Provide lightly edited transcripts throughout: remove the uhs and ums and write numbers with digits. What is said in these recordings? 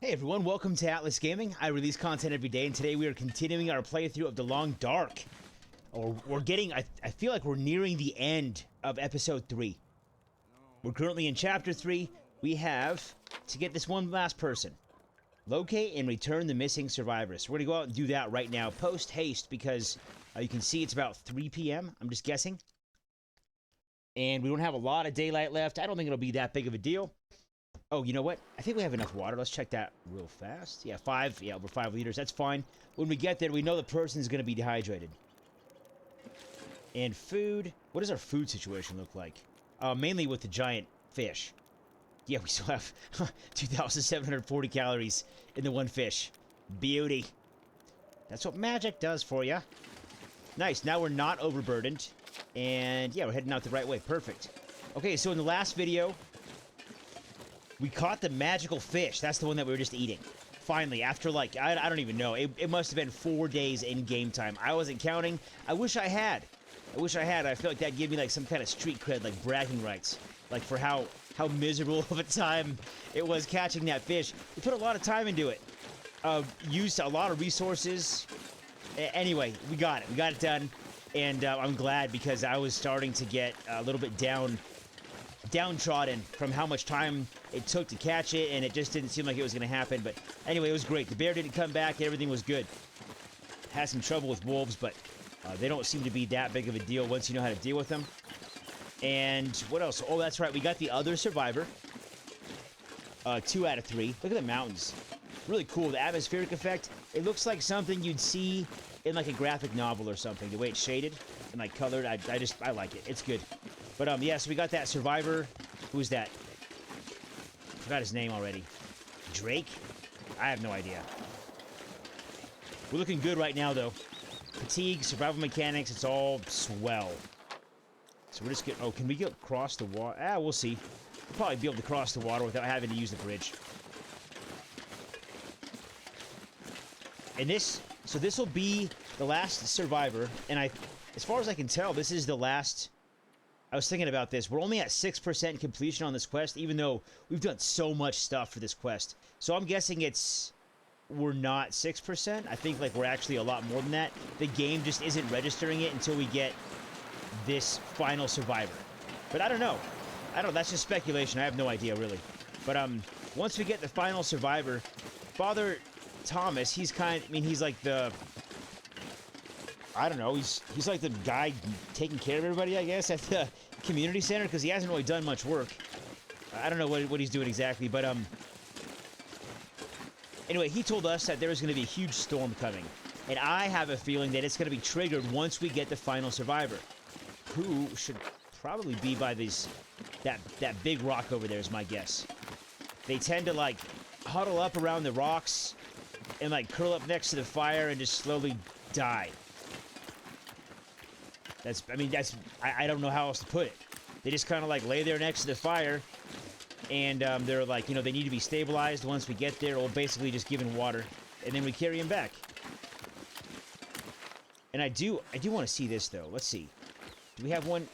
Hey everyone, welcome to Atlas Gaming. I release content every day, and today we are continuing our playthrough of The Long Dark. We're getting, I feel like we're nearing the end of episode 3. We're currently in chapter 3. We have to get this one last person. Locate and return the missing survivors. So we're going to go out and do that right now, post haste, because you can see it's about 3 p.m. I'm just guessing. And we don't have a lot of daylight left. I don't think it'll be that big of a deal. Oh, you know what? I think we have enough water. Let's check that real fast. Yeah, over 5 liters. That's fine. When we get there, we know the person's going to be dehydrated. And food. What does our food situation look like? Mainly with the giant fish. Yeah, we still have 2,740 calories in the one fish. Beauty. That's what magic does for you. Nice. Now we're not overburdened. And yeah, we're heading out the right way. Perfect. Okay, so in the last video, we caught the magical fish. That's the one that we were just eating. Finally, after like, I don't even know. It must have been 4 days in game time. I wasn't counting. I wish I had. I feel like that gave me like some kind of street cred, like bragging rights. Like for how miserable of a time it was catching that fish. We put a lot of time into it. Used a lot of resources. Anyway, we got it. We got it done. And I'm glad because I was starting to get a little bit downtrodden from how much time it took to catch it, and it just didn't seem like it was going to happen. But anyway, it was great. The bear didn't come back. Everything was good. Had some trouble with wolves, but they don't seem to be that big of a deal once you know how to deal with them. And what else? Oh, that's right. We got the other survivor. 2 out of 3. Look at the mountains. Really cool. The atmospheric effect. It looks like something you'd see in like a graphic novel or something. The way it's shaded and like colored. I like it. It's good. But yeah, so we got that survivor. Who's that? Forgot his name already. Drake? I have no idea. We're looking good right now, though. Fatigue, survival mechanics, it's all swell. So we're just getting... Oh, can we get across the water? We'll see. We'll probably be able to cross the water without having to use the bridge. And this... So this will be the last survivor. And as far as I can tell, this is the last... I was thinking about this. We're only at 6% completion on this quest, even though we've done so much stuff for this quest. So I'm guessing we're not 6%. I think like we're actually a lot more than that. The game just isn't registering it until we get this final survivor. But I don't know. That's just speculation. I have no idea, really. But once we get the final survivor, Father Thomas, he's like the... I don't know, he's like the guy taking care of everybody, I guess, at the community center, because he hasn't really done much work. I don't know what he's doing exactly, but, anyway, he told us that there was going to be a huge storm coming, and I have a feeling that it's going to be triggered once we get the final survivor, who should probably be by that big rock over there is my guess. They tend to, like, huddle up around the rocks and, like, curl up next to the fire and just slowly die. I don't know how else to put it. They just kind of like lay there next to the fire, and they're like, they need to be stabilized once we get there, or basically just given water, and then we carry them back. And I do want to see this though. Let's see. Do we have one?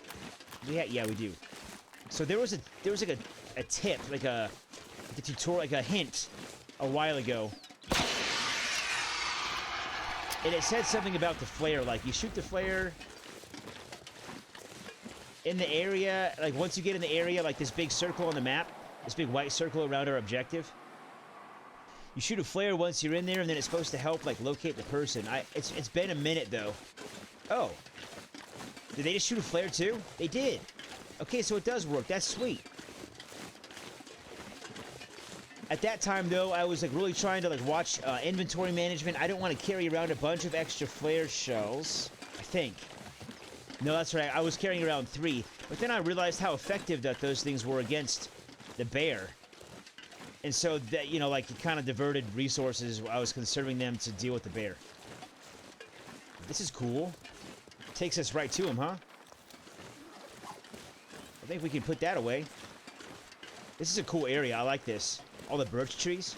Yeah, we do. So there was like a tip, like a tutorial, like a hint, a while ago. And it said something about the flare, like you shoot the flare in the area, like once you get in the area, like this big circle on the map, this big white circle around our objective. You shoot a flare once you're in there, and then it's supposed to help like locate the person. It's been a minute though. Oh, did they just shoot a flare too? They did. Okay, so it does work. That's sweet. At that time though, I was like really trying to like watch inventory management. I don't want to carry around a bunch of extra flare shells, I think. No, that's right. I was carrying around 3. But then I realized how effective that those things were against the bear. And so that, like it kind of diverted resources. I was conserving them to deal with the bear. This is cool. Takes us right to him, huh? I think we can put that away. This is a cool area. I like this. All the birch trees.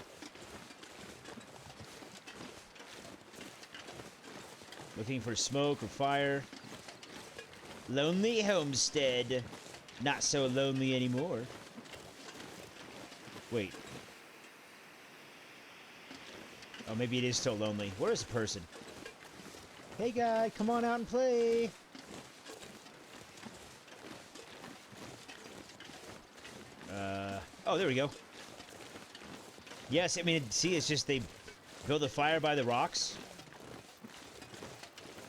Looking for smoke or fire. Lonely homestead. Not so lonely anymore. Wait. Oh, maybe it is still lonely. Where is the person? Hey, guy, come on out and play. Oh, there we go. Yes, I mean, see, it's just they build a fire by the rocks.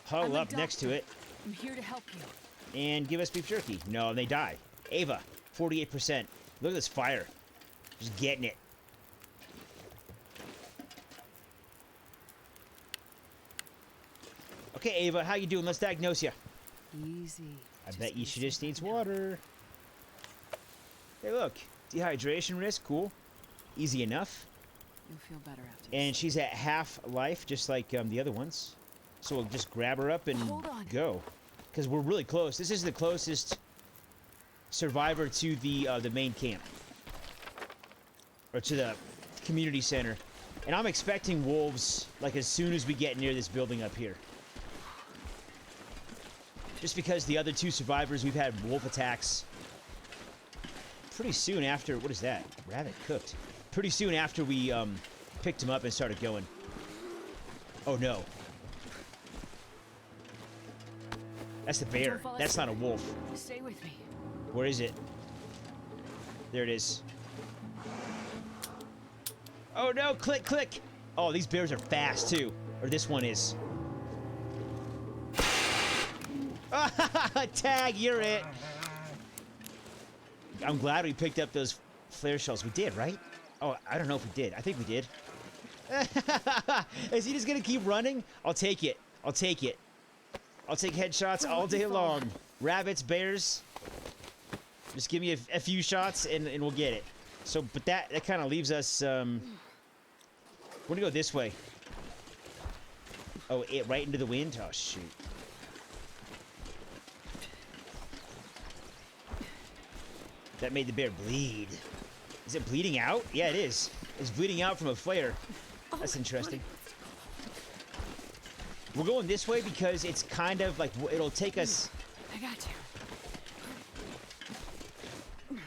Huddle up next to it. I'm here to help you. And give us beef jerky. No, and they die. Ava, 48%. Look at this fire. Just getting it. Okay, Ava, how you doing? Let's diagnose you. Easy. I bet you she just needs water. Hey, look. Dehydration risk. Cool. Easy enough. You'll feel better after. And she's at half life, just like the other ones. So we'll just grab her up and go. Because we're really close. This is the closest survivor to the main camp. Or to the community center. And I'm expecting wolves, like, as soon as we get near this building up here. Just because the other two survivors, we've had wolf attacks pretty soon after... What is that? Rabbit cooked. Pretty soon after we picked him up and started going. Oh, no. That's the bear. That's not a wolf. Stay with me. Where is it? There it is. Oh, no. Click, click. Oh, these bears are fast, too. Or this one is. Tag, you're it. I'm glad we picked up those flare shells. We did, right? Oh, I don't know if we did. I think we did. Is he just gonna keep running? I'll take it. I'll take it. I'll take headshots all day long. Rabbits, bears. Just give me a few shots and we'll get it. So, but that kind of leaves us. We're gonna go this way. Oh, right into the wind? Oh, shoot. That made the bear bleed. Is it bleeding out? Yeah, it is. It's bleeding out from a flare. That's interesting. We're going this way because it's kind of like, it'll take us... I got you.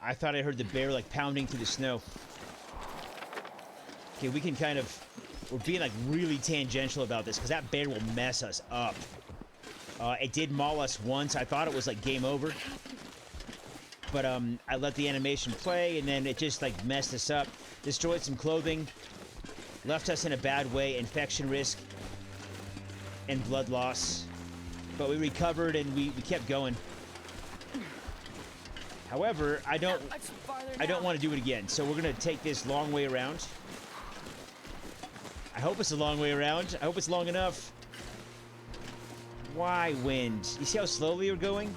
I thought I heard the bear, like, pounding through the snow. Okay, we can kind of... We're being, like, really tangential about this because that bear will mess us up. It did maul us once. I thought it was, like, game over. But, I let the animation play, and then it just, like, messed us up. Destroyed some clothing. Left us in a bad way. Infection risk. And blood loss. But we recovered, and we kept going. However, I don't want to do it again. So we're going to take this long way around. I hope it's a long way around. I hope it's long enough. Why wind? You see how slowly we're going?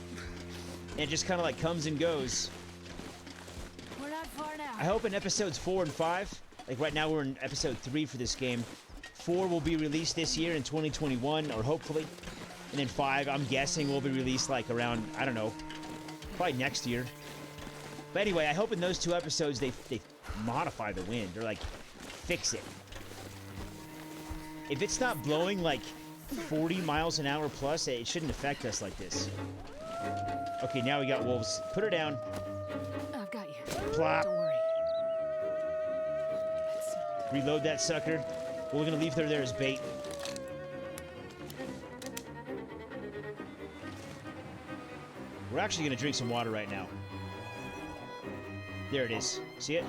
And it just kind of like comes and goes. We're not far now. I hope in episodes 4 and 5, like right now we're in episode 3 for this game, 4 will be released this year in 2021, or hopefully. And then 5, I'm guessing, will be released like around, I don't know, probably next year. But anyway, I hope in those 2 episodes they modify the wind, or like fix it. If it's not blowing like 40 miles an hour plus, it shouldn't affect us like this. Okay, now we got wolves. Put her down. I've got you. Plop. Don't worry. Reload that sucker. We're gonna leave her there as bait. We're actually gonna drink some water right now. There it is. See it?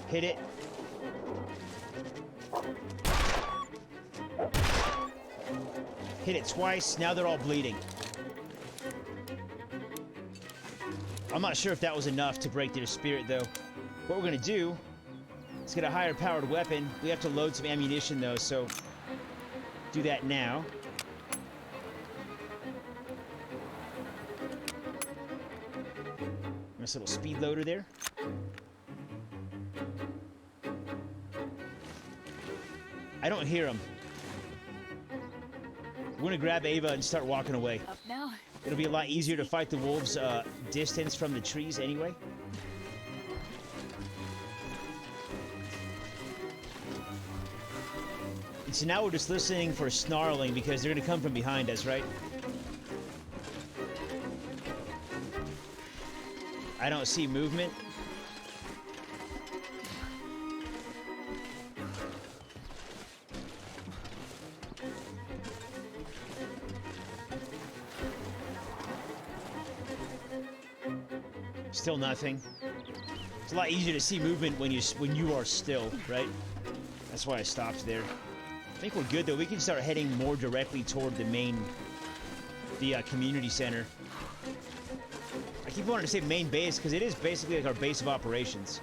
Hit it. Hit it twice. Now they're all bleeding. I'm not sure if that was enough to break their spirit, though. What we're going to do is get a higher powered weapon. We have to load some ammunition, though, so do that now. Nice little speed loader there. I don't hear him. We're gonna grab Ava and start walking away. Up now. It'll be a lot easier to fight the wolves distance from the trees anyway. So now we're just listening for snarling because they're gonna come from behind us, right? I don't see movement. Still nothing. It's a lot easier to see movement when you are still, right? That's why I stopped there. I think we're good though. We can start heading more directly toward the community center. I keep wanting to say main base because it is basically like our base of operations.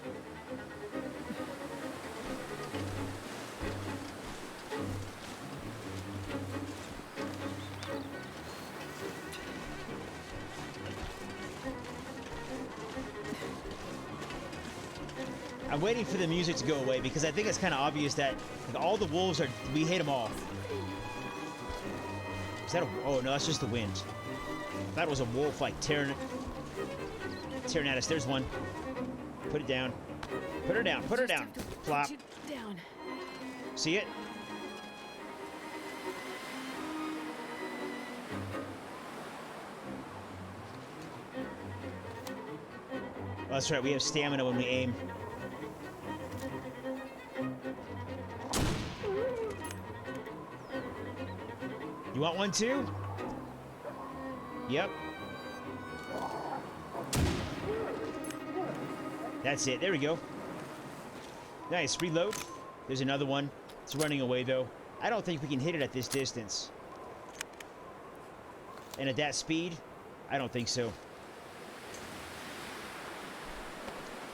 I'm waiting for the music to go away because I think it's kind of obvious that like, all the wolves we hit them all. Is that oh no, that's just the wind. I thought it was a wolf like tearing at us. There's one. Put it down. Put her down. Put her down. Plop. Down. See it? Oh, that's right. We have stamina when we aim. You want one too? Yep. That's it. There we go. Nice. Reload. There's another one. It's running away, though. I don't think we can hit it at this distance. And at that speed, I don't think so.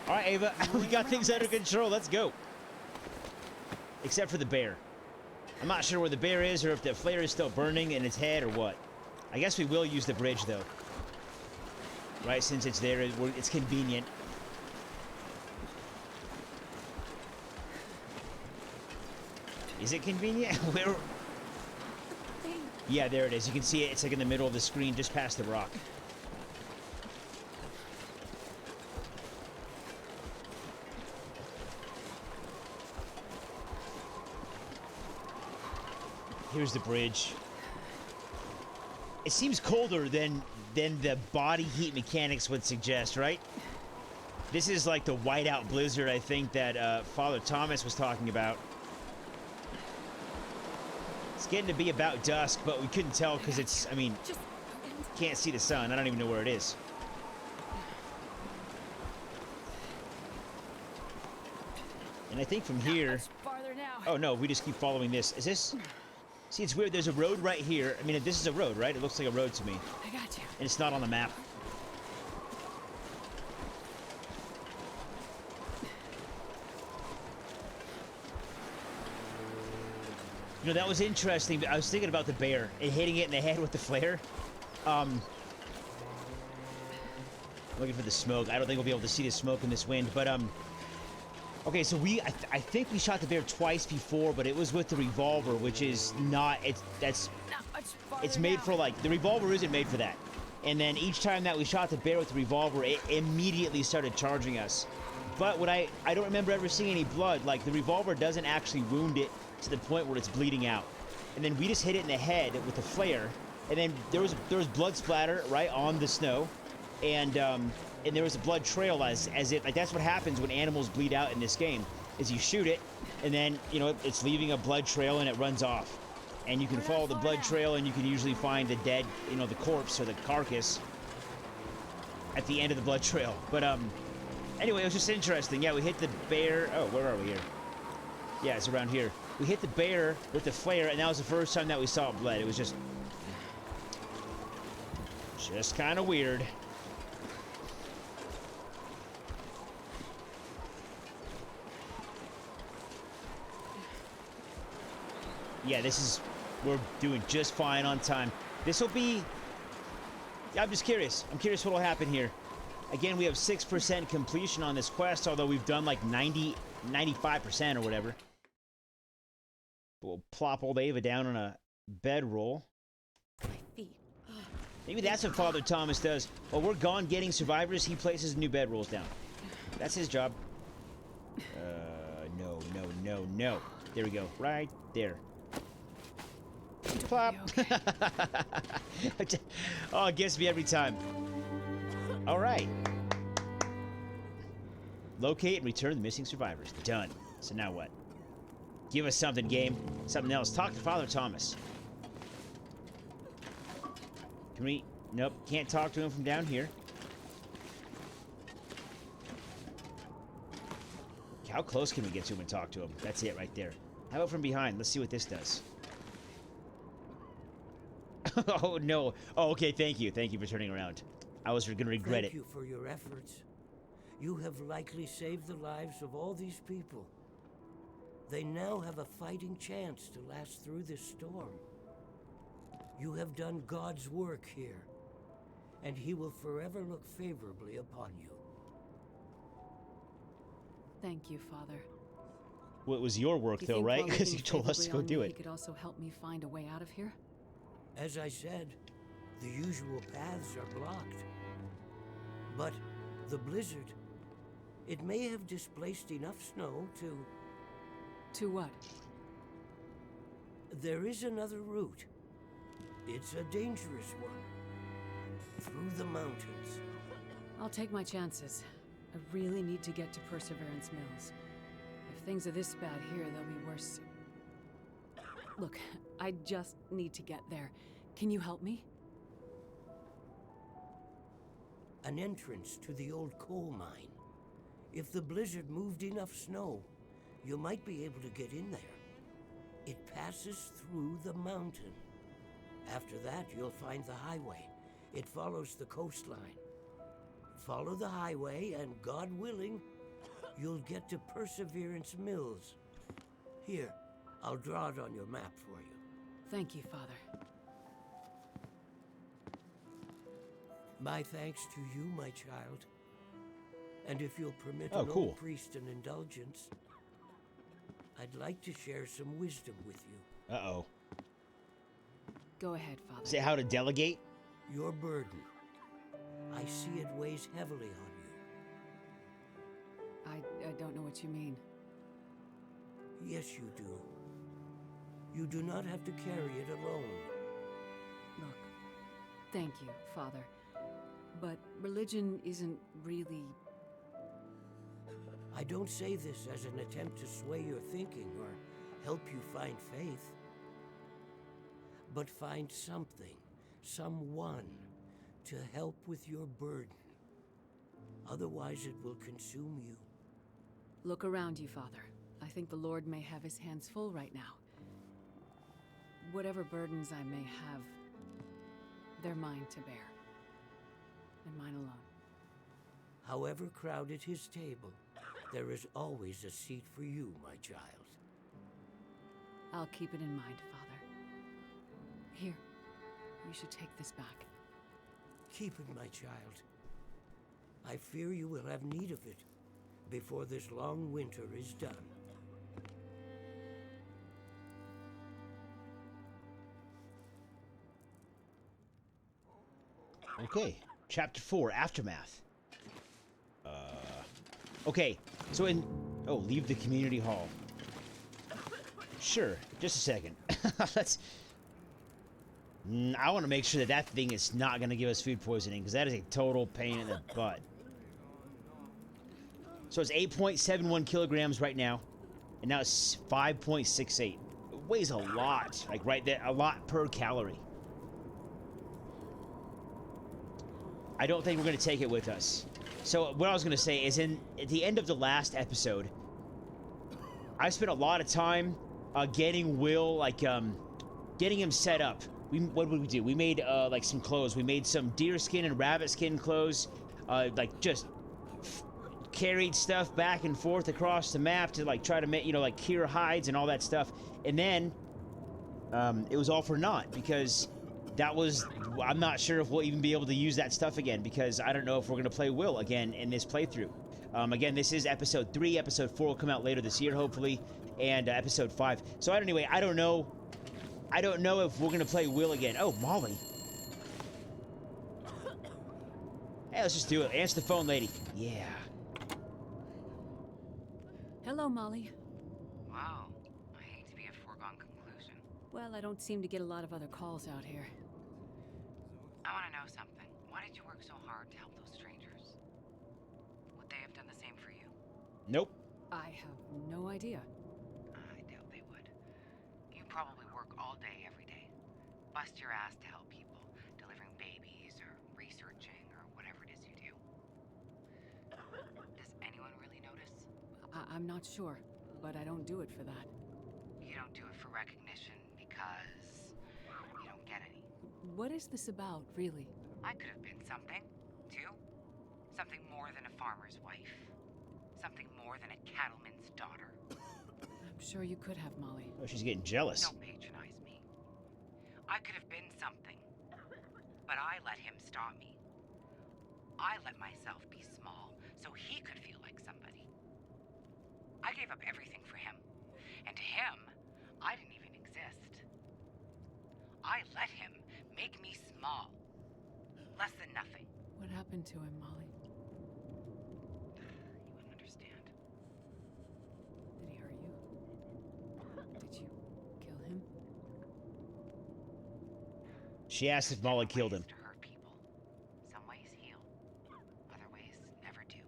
All right, Ava. We got things under control. Let's go. Except for the bear. I'm not sure where the bear is or if the flare is still burning in its head or what. I guess we will use the bridge, though. Right? Since it's there, it's convenient. Is it convenient? Where? Yeah, there it is. You can see it. It's like in the middle of the screen, just past the rock. Here's the bridge. It seems colder than the body heat mechanics would suggest, right? This is like the whiteout blizzard, I think, that Father Thomas was talking about. It's getting to be about dusk, but we couldn't tell because it's, I mean, can't see the sun. I don't even know where it is. And I think from here... Oh, no, we just keep following this. Is this... See, it's weird. There's a road right here. I mean, this is a road, right? It looks like a road to me. I got you. And it's not on the map. You know, that was interesting. I was thinking about the bear and hitting it in the head with the flare. Looking for the smoke. I don't think we'll be able to see the smoke in this wind, but okay, so I think we shot the bear twice before, but it was with the revolver, which is not, it's made for like, the revolver isn't made for that. And then each time that we shot the bear with the revolver, it immediately started charging us. But what I don't remember ever seeing any blood. Like, the revolver doesn't actually wound it to the point where it's bleeding out. And then we just hit it in the head with the flare, and then there was blood splatter right on the snow, and there was a blood trail as it, like, that's what happens when animals bleed out in this game, is you shoot it, and then, you know, it's leaving a blood trail and it runs off. And you can follow the blood trail and you can usually find the dead, you know, the corpse or the carcass at the end of the blood trail. But, anyway, it was just interesting. Yeah, we hit the bear. Oh, where are we here? Yeah, it's around here. We hit the bear with the flare, and that was the first time that we saw it bled. It was just kind of weird. Yeah, we're doing just fine on time. This will be, yeah, I'm just curious. I'm curious what will happen here. Again, we have 6% completion on this quest, although we've done like 95% or whatever. We'll plop old Ava down on a bedroll. Maybe that's what Father Thomas does. While we're gone getting survivors, he places new bedrolls down. That's his job. No. There we go. Right there. Plop. be okay. Oh, it gets me every time. All right. Locate and return the missing survivors. Done. So now what? Give us something, game. Something else. Talk to Father Thomas. Can we... Nope. Can't talk to him from down here. How close can we get to him and talk to him? That's it right there. How about from behind? Let's see what this does. Oh, no. Oh, okay. Thank you. Thank you for turning around. I was going to regret Thank it. you for your efforts. You have likely saved the lives of all these people. They now have a fighting chance to last through this storm. You have done God's work here, and He will forever look favorably upon you. Thank you, Father. Well, it was your work, Do you though, think right? while Because looking you told us to go favorably on do me, it. He could also help me find a way out of here? As I said, the usual paths are blocked. But the blizzard, it may have displaced enough snow to... To what? There is another route. It's a dangerous one. Through the mountains. I'll take my chances. I really need to get to Perseverance Mills. If things are this bad here, they'll be worse. Look, I just need to get there. Can you help me? An entrance to the old coal mine. If the blizzard moved enough snow, you might be able to get in there. It passes through the mountain. After that, you'll find the highway. It follows the coastline. Follow the highway, and God willing, you'll get to Perseverance Mills. Here, I'll draw it on your map for you. Thank you, Father. My thanks to you, my child. And if you'll permit Oh, an cool. old priest an indulgence, I'd like to share some wisdom with you. Uh-oh. Go ahead, Father. Say how to delegate? Your burden. I see it weighs heavily on you. I don't know what you mean. Yes, you do. You do not have to carry it alone. Look, thank you, Father. But religion isn't really... I don't say this as an attempt to sway your thinking or help you find faith. But find something, someone, to help with your burden. Otherwise, it will consume you. Look around you, Father. I think the Lord may have his hands full right now. Whatever burdens I may have, they're mine to bear. And mine alone. However crowded his table, there is always a seat for you, my child. I'll keep it in mind, Father. Here, you should take this back. Keep it, my child. I fear you will have need of it before this long winter is done. Okay. Chapter 4, Aftermath. Okay, so in... Oh, leave the community hall. Sure, just a second. Let's... I want to make sure that that thing is not going to give us food poisoning, because that is a total pain in the butt. So it's 8.71 kilograms right now, and now it's 5.68. It weighs a lot, like right there, a lot per calorie. I don't think we're going to take it with us. So what I was going to say is at the end of the last episode, I spent a lot of time getting Will, like, getting him set up. What did we do? We made, like, some clothes. We made some deer skin and rabbit skin clothes. Like, just carried stuff back and forth across the map to, like, try to make, you know, like, cure hides and all that stuff. And then, it was all for naught, because that was... I'm not sure if we'll even be able to use that stuff again, because I don't know if we're going to play Will again in this playthrough. Again, this is episode 3. Episode 4 will come out later this year, hopefully, and episode 5. So anyway, I don't know if we're going to play Will again. Oh, Molly. Hey, let's just do it. Answer the phone, lady. Yeah. Hello, Molly. Wow. I hate to be a foregone conclusion. Well, I don't seem to get a lot of other calls out here. I want to know something. Why did you work so hard to help those strangers? Would they have done the same for you? Nope. I have no idea. I doubt they would. You probably work all day, every day. Bust your ass to help people, delivering babies or researching or whatever it is you do. Does anyone really notice? I'm not sure, but I don't do it for that. You don't do it for recognition because you don't get any. What is this about, really? I could have been something, too. Something more than a farmer's wife. Something more than a cattleman's daughter. I'm sure you could have, Molly. Oh, she's getting jealous. Don't patronize me. I could have been something, but I let him stop me. I let myself be small so he could feel like somebody. I gave up everything for him, and to him, I didn't even exist. I let him make me small. Less than nothing. What happened to him, Molly? You wouldn't understand. Did he hurt you? Did you kill him? She asked if Molly killed him. To hurt people. Some ways heal. Other ways never do.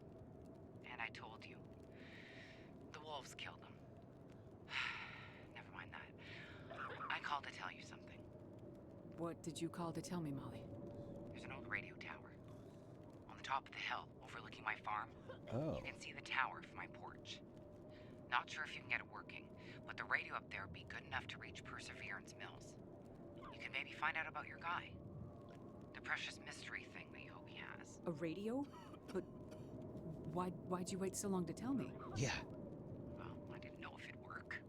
And I told you. The wolves killed him. Never mind that. I called to tell you something. What did you call to tell me, Molly? There's an old radio tower. On the top of the hill, overlooking my farm. Oh. You can see the tower from my porch. Not sure if you can get it working, but the radio up there would be good enough to reach Perseverance Mills. You can maybe find out about your guy. The precious mystery thing that you hope he has. A radio? But why'd you wait so long to tell me? Yeah. Well, I didn't know if it'd work.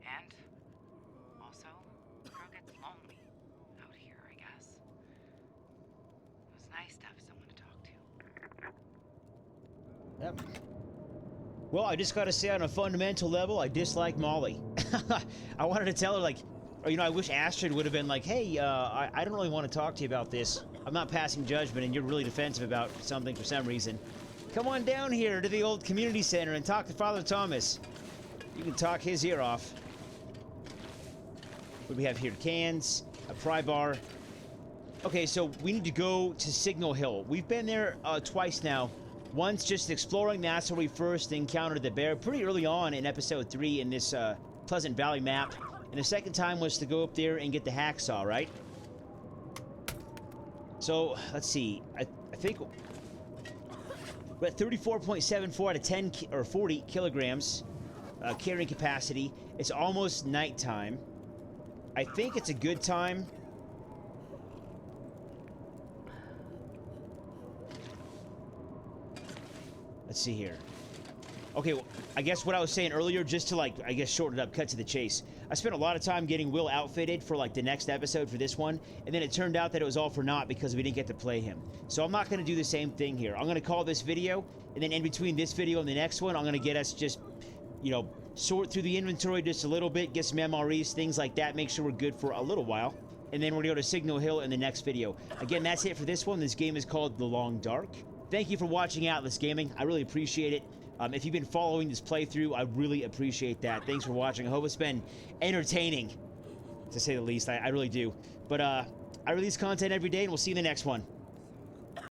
And also, the girl gets lonely out here, I guess. It was nice to have someone to talk to. Yep. Well, I just gotta say, on a fundamental level, I dislike Molly. I wanted to tell her, like, or, you know, I wish Astrid would have been like, hey, I don't really want to talk to you about this. I'm not passing judgment, and you're really defensive about something for some reason. Come on down here to the old community center and talk to Father Thomas. You can talk his ear off. What do we have here? Cans, a pry bar. Okay, so we need to go to Signal Hill. We've been there twice now. Once just exploring, that's where we first encountered the bear pretty early on in episode 3 in this Pleasant Valley map. And the second time was to go up there and get the hacksaw, right? So, let's see. I think we're at 34.74 out of 10 or 40 kilograms carrying capacity. It's almost nighttime. I think it's a good time. Let's see here. Okay, well, I guess what I was saying earlier, just to, like, I guess shorten it up, cut to the chase. I spent a lot of time getting Will outfitted for, like, the next episode for this one, and then it turned out that it was all for naught because we didn't get to play him. So I'm not going to do the same thing here. I'm going to call this video, and then in between this video and the next one, I'm going to get us just, you know, sort through the inventory just a little bit, get some MREs, things like that, make sure we're good for a little while. And then we're going to go to Signal Hill in the next video. Again, that's it for this one. This game is called The Long Dark. Thank you for watching Atlas Gaming. I really appreciate it. If you've been following this playthrough, I really appreciate that. Thanks for watching. I hope it's been entertaining, to say the least. I really do. But I release content every day, and we'll see you in the next one.